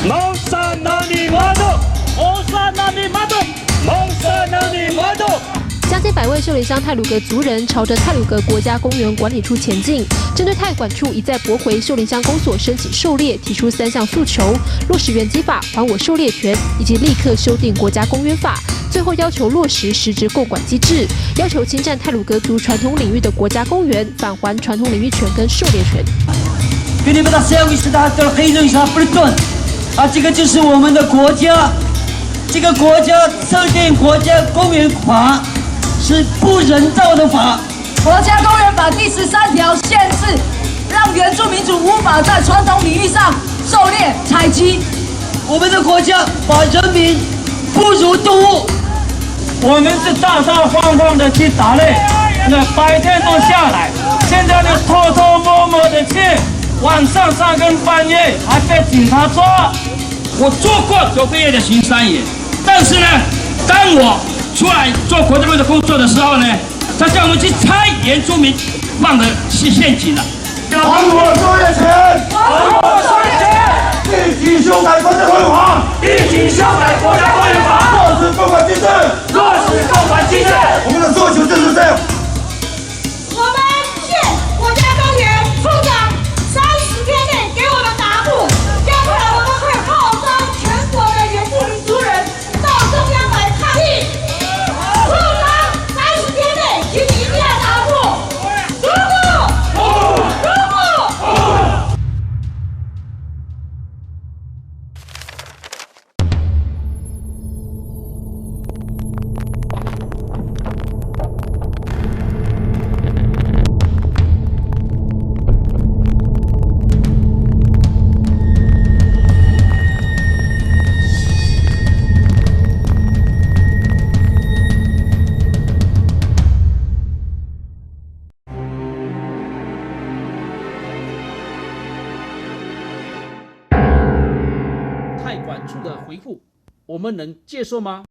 蒙萨纳尼马多，蒙萨纳尼马多，蒙萨纳尼马多。将近100位秀林乡太鲁阁族人朝着太鲁阁国家公园管理处前进，针对太管处一再驳回秀林乡公所申请狩猎，提出3项诉求：落实原基法、还我狩猎权，以及立刻修订国家公园法。最后要求落实实质共管机制，要求侵占太鲁阁族传统领域的国家公园返还传统领域权跟狩猎权。这个就是我们的国家，这个国家设定国家公园法是不人道的法。国家公园法第13条限制，让原住民族无法在传统领域上狩猎采集。我们的国家把人民不如动物。我们是大大方方的去打猎，那白天都下来，现在呢偷偷摸摸的去，晚上3更半夜还被警察抓。我做过9个月的巡山员，但是呢，当我出来做国家公园的工作的时候呢，他叫我们去拆原住民放的陷阱了。还我狩猎权！还我狩猎权！立即修改国家公园法！立即修改国家公园法！落实共管机制！落实共管机制！我们的诉求就是这样。我们县国家公园处长30天内给我们答复，要不然我们会号召全国的原住民族人到中央来抗议。处长30天内，请你一定要答复。太管处的回复，我们能接受吗？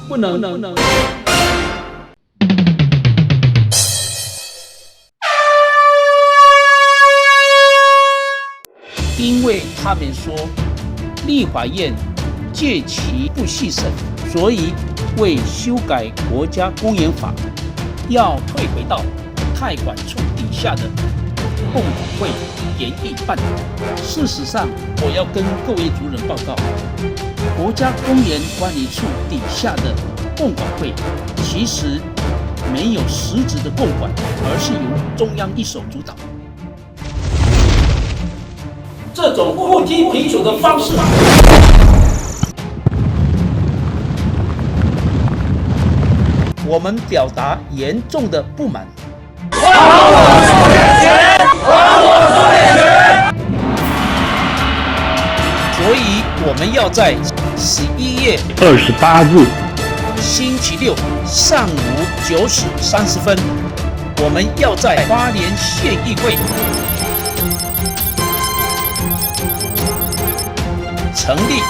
不能。因为他们说立法院届期不细审，所以为修改国家公园法，要退回到太管处底下的共管会研议办理。事实上，我要跟各位族人报告，国家公园管理处底下的共管会其实没有实质的共管，而是由中央一手主导。这种不听评属的方式，我们表达严重的不满。还我狩猎权！还我狩猎权！所以我们要在11月28日星期六上午9时30分，我们要在花莲县议会成立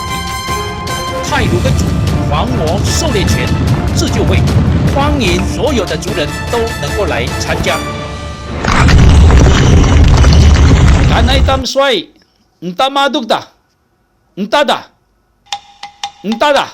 太鲁阁族还我狩猎权自救会，欢迎所有的族人都能够来参加。敢爱当帅，唔打马督的，唔打的，唔打的。